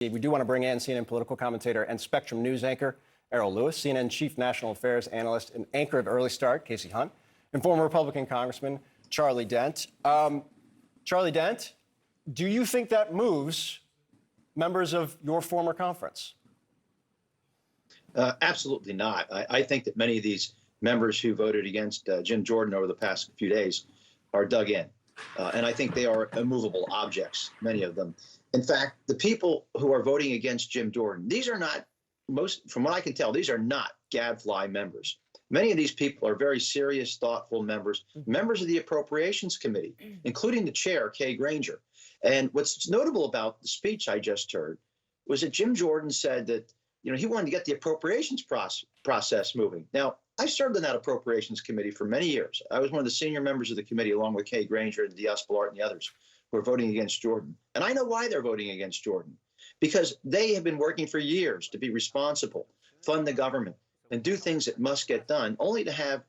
We do want to bring in CNN political commentator and Spectrum News anchor Errol Louis, CNN chief national affairs analyst and anchor of Early Start, Casey Hunt, and former Republican Congressman Charlie Dent. Charlie Dent, do you think that moves members of your former conference? Absolutely not. I think that many of these members who voted against Jim Jordan over the past few days are dug in. And I think they are immovable objects, many of them. In fact, the people who are voting against Jim Jordan, these are not, from what I can tell, these are not gadfly members. Many of these people are very serious, thoughtful members, members of the Appropriations Committee, including the chair, Kay Granger. And what's notable about the speech I just heard was that Jim Jordan said that, he wanted to get the appropriations process moving. Now, I served on that Appropriations Committee for many years. I was one of the senior members of the committee, along with Kay Granger and Diaz Balart and the others who are voting against Jordan. And I know why they're voting against Jordan, because they have been working for years to be responsible, fund the government, and do things that must get done, only to have,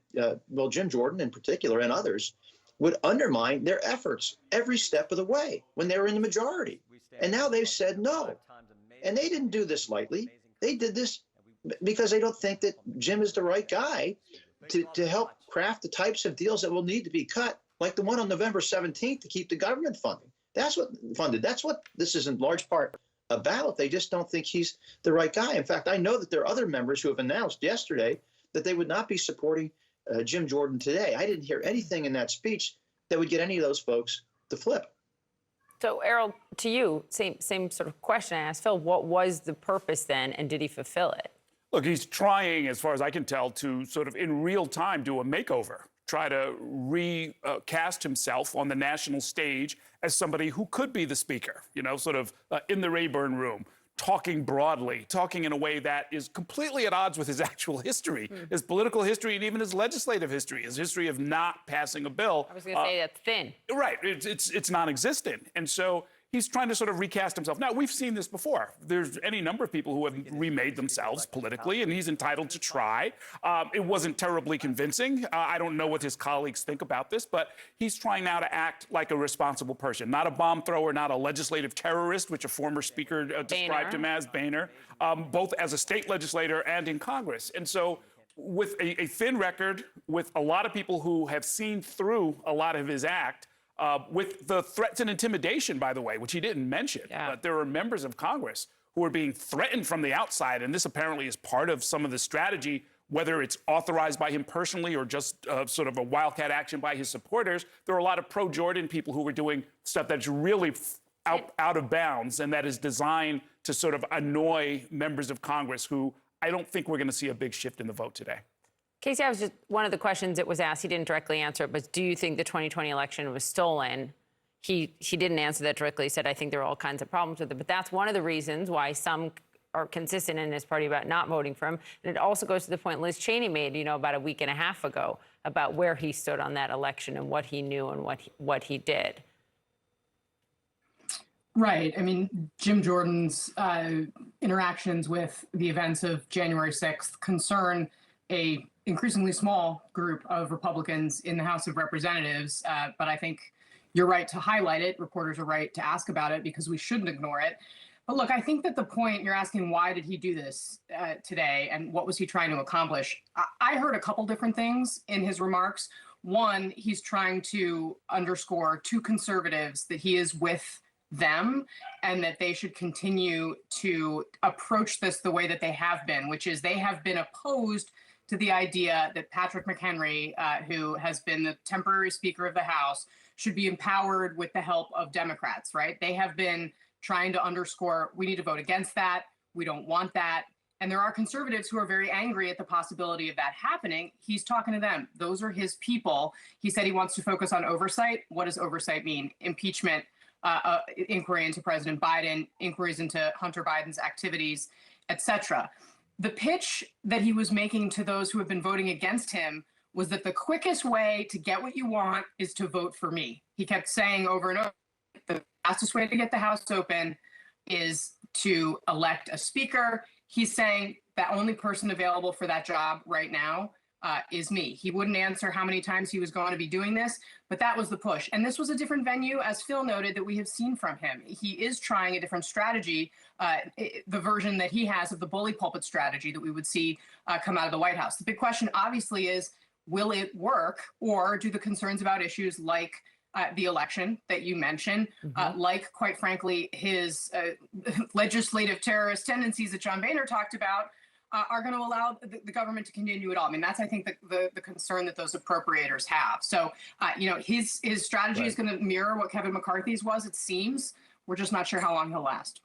Jim Jordan in particular and others would undermine their efforts every step of the way when they were in the majority. And now they've said no. And they didn't do this lightly. They did this because they don't think that Jim is the right guy to help craft the types of deals that will need to be cut, like the one on November 17th to keep the government funding. That's what this is in large part about. They just don't think he's the right guy. In fact, I know that there are other members who have announced yesterday that they would not be supporting Jim Jordan today. I didn't hear anything in that speech that would get any of those folks to flip. So, Errol, to you, same sort of question I asked Phil. What was the purpose then, and did he fulfill it? Look, he's trying, as far as I can tell, to sort of in real time do a makeover, try to recast himself on the national stage as somebody who could be the speaker, sort of in the Rayburn room, talking broadly, talking in a way that is completely at odds with his actual history, his political history, and even his legislative history, his history of not passing a bill. I was going to say that's thin. Right. It's non-existent. And so he's trying to sort of recast himself. Now, we've seen this before. There's any number of people who have remade themselves politically, and he's entitled to try. It wasn't terribly convincing. I don't know what his colleagues think about this, but he's trying now to act like a responsible person, not a bomb thrower, not a legislative terrorist, which a former speaker described him as, Boehner, both as a state legislator and in Congress. And so with a thin record, with a lot of people who have seen through a lot of his act, with the threats and intimidation, by the way, which he didn't mention. But there are members of Congress who are being threatened from the outside, and this apparently is part of some of the strategy, whether it's authorized by him personally or just sort of a wildcat action by his supporters. There are a lot of pro-Jordan people who are doing stuff that's really out of bounds, and that is designed to sort of annoy members of Congress who I don't think we're going to see a big shift in the vote today. Casey, I was just one of the questions that was asked. He didn't directly answer it, but do you think the 2020 election was stolen? He didn't answer that directly. He said, I think there are all kinds of problems with it. But that's one of the reasons why some are consistent in his party about not voting for him. And it also goes to the point Liz Cheney made, about a week and a half ago, about where he stood on that election and what he knew and what he did. Right. I mean, Jim Jordan's interactions with the events of January 6th concern a increasingly small group of Republicans in the House of Representatives. But I think you're right to highlight it. Reporters are right to ask about it because we shouldn't ignore it. But look, I think that the point you're asking, why did he do this today and what was he trying to accomplish? I heard a couple different things in his remarks. One, he's trying to underscore to conservatives that he is with them and that they should continue to approach this the way that they have been, which is they have been opposed to the idea that Patrick McHenry, who has been the temporary Speaker of the House, should be empowered with the help of Democrats, right? They have been trying to underscore, we need to vote against that. We don't want that. And there are conservatives who are very angry at the possibility of that happening. He's talking to them. Those are his people. He said he wants to focus on oversight. What does oversight mean? Impeachment, inquiry into President Biden, inquiries into Hunter Biden's activities, et cetera. The pitch that he was making to those who have been voting against him was that the quickest way to get what you want is to vote for me. He kept saying over and over, the fastest way to get the House open is to elect a speaker. He's saying the only person available for that job right now is me. He wouldn't answer how many times he was going to be doing this, but that was the push. And this was a different venue, as Phil noted, that we have seen from him. He is trying a different strategy, the version that he has of the bully pulpit strategy that we would see come out of the White House. The big question, obviously, is will it work, or do the concerns about issues like the election that you mentioned, like, quite frankly, his legislative terrorist tendencies that John Boehner talked about, are going to allow the government to continue at all? I mean, that's, I think, the concern that those appropriators have. So, his strategy is going to mirror what Kevin McCarthy's was, it seems. We're just not sure how long he'll last.